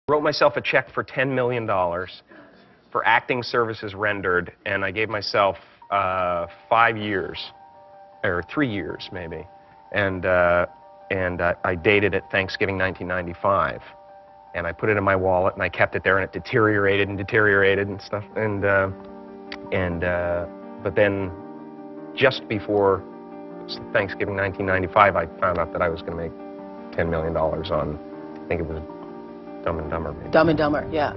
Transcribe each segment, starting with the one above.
Wrote myself a check for $10 million for acting services rendered, and I gave myself 5 years, or 3 years maybe, and I dated it Thanksgiving 1995, and I put it in my wallet and I kept it there, and it deteriorated and stuff, but then just before Thanksgiving 1995, I found out that I was going to make $10 million on, I think it was Dumb and Dumber. Maybe. Dumb and Dumber, yeah.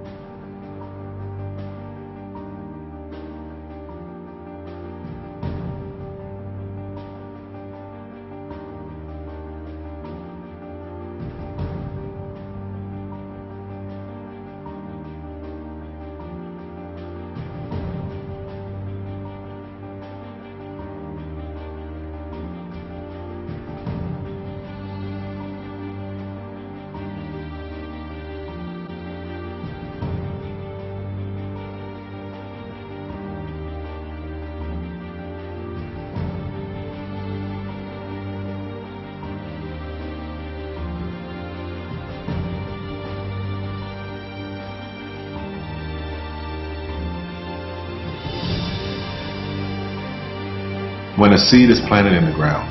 When a seed is planted in the ground,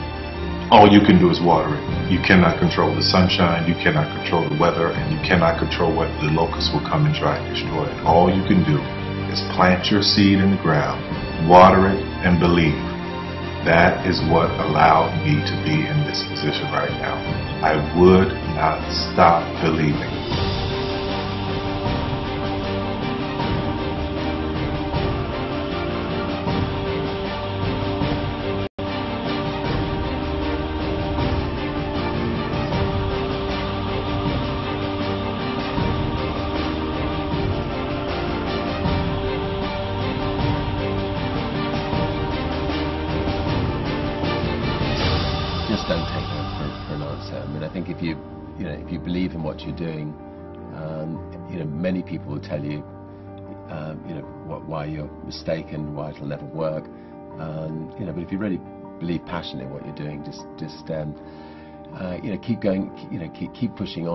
all you can do is water it. You cannot control the sunshine, you cannot control the weather, and you cannot control whether the locusts will come and try and destroy it. All you can do is plant your seed in the ground, water it, and believe. That is what allowed me to be in this position right now. I would not stop believing. Just don't take no for an answer. I mean, I think if you believe in what you're doing, many people will tell you, why you're mistaken, why it'll never work. But if you really believe passionately in what you're doing, just keep going,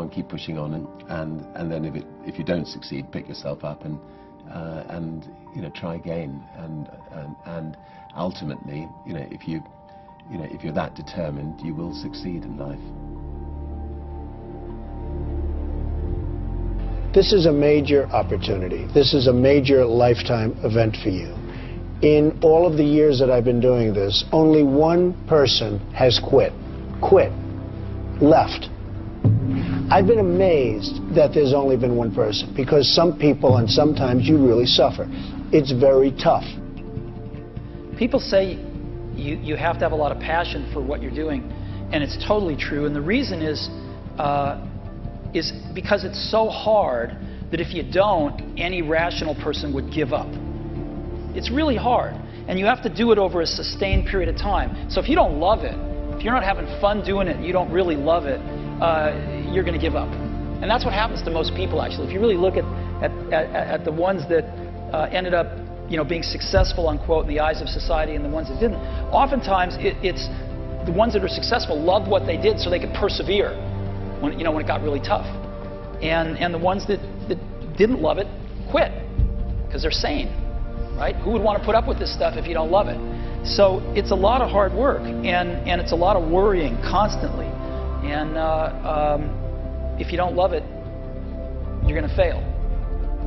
keep pushing on, and then if you don't succeed, pick yourself up and try again, and ultimately, if you're that determined, you will succeed in life. This is a major opportunity. This is a major lifetime event for you. In all of the years that I've been doing this, only one person has quit, left. I've been amazed that there's only been one person, because some people, and sometimes you really suffer. It's very tough. People say you have to have a lot of passion for what you're doing, and it's totally true. And the reason is because it's so hard that if you don't, any rational person would give up. It's really hard, and you have to do it over a sustained period of time. So if you don't love it, if you're not having fun doing it, and you don't really love it, you're going to give up. And that's what happens to most people, actually. If you really look at the ones that ended up being successful, unquote, in the eyes of society, and the ones that didn't, oftentimes it's the ones that are successful loved what they did so they could persevere when it got really tough. And the ones that didn't love it quit because they're sane, right? Who would want to put up with this stuff if you don't love it? So it's a lot of hard work, and it's a lot of worrying constantly. And if you don't love it, you're going to fail.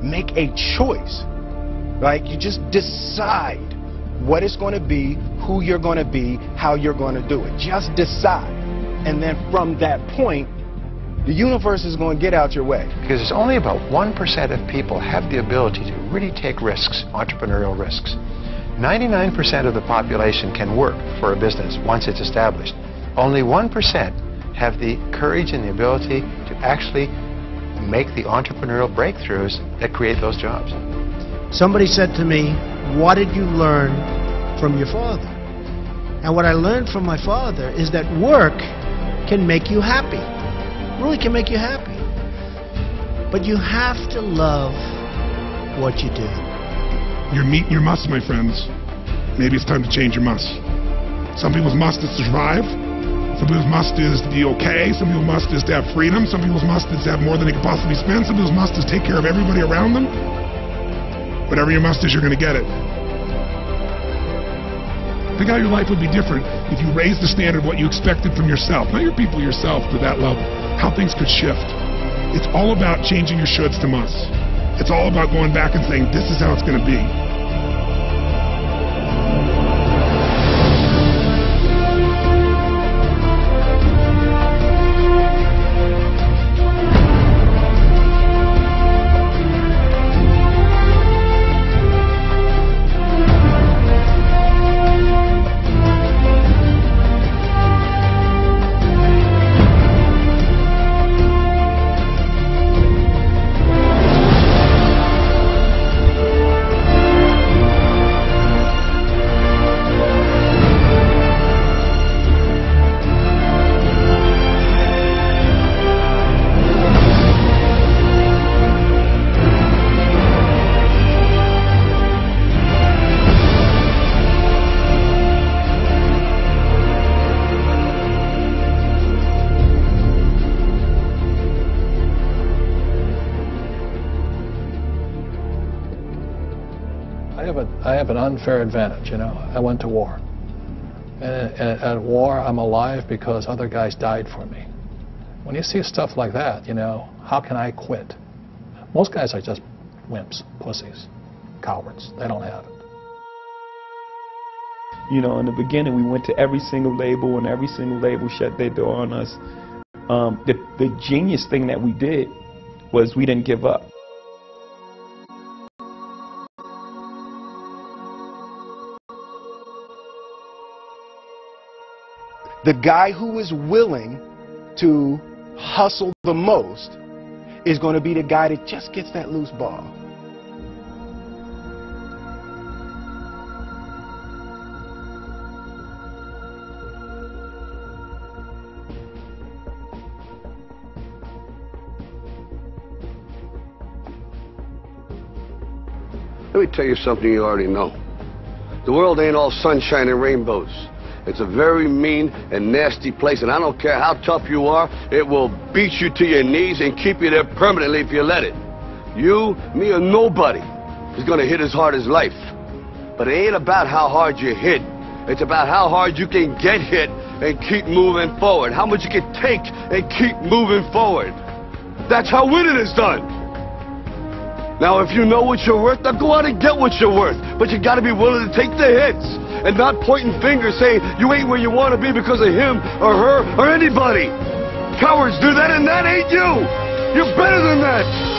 Make a choice. Like, you just decide what it's going to be, who you're going to be, how you're going to do it. Just decide. And then from that point, the universe is going to get out your way. Because it's only about 1% of people have the ability to really take risks, entrepreneurial risks. 99% of the population can work for a business once it's established. Only 1% have the courage and the ability to actually make the entrepreneurial breakthroughs that create those jobs. Somebody said to me, what did you learn from your father? And what I learned from my father is that work can make you happy. Really can make you happy. But you have to love what you do. You're meeting your must, my friends. Maybe it's time to change your must. Some people's must is to survive. Some people's must is to be okay. Some people's must is to have freedom. Some people's must is to have more than they could possibly spend. Some people's must is take care of everybody around them. Whatever your must is, you're going to get it. Think how your life would be different if you raised the standard of what you expected from yourself, not your people, yourself, to that level. How things could shift. It's all about changing your shoulds to musts. It's all about going back and saying, this is how it's going to be. I have an unfair advantage, you know. I went to war. And at war, I'm alive because other guys died for me. When you see stuff like that, you know, how can I quit? Most guys are just wimps, pussies, cowards. They don't have it. You know, in the beginning, we went to every single label, and every single label shut their door on us. The genius thing that we did was we didn't give up. The guy who is willing to hustle the most is going to be the guy that just gets that loose ball. Let me tell you something you already know. The world ain't all sunshine and rainbows. It's a very mean and nasty place, and I don't care how tough you are, it will beat you to your knees and keep you there permanently if you let it. You, me, or nobody is going to hit as hard as life. But it ain't about how hard you hit. It's about how hard you can get hit and keep moving forward. How much you can take and keep moving forward. That's how winning is done. Now, if you know what you're worth, now go out and get what you're worth. But you got to be willing to take the hits and not pointing fingers saying you ain't where you want to be because of him or her or anybody. Cowards do that, and that ain't you. You're better than that.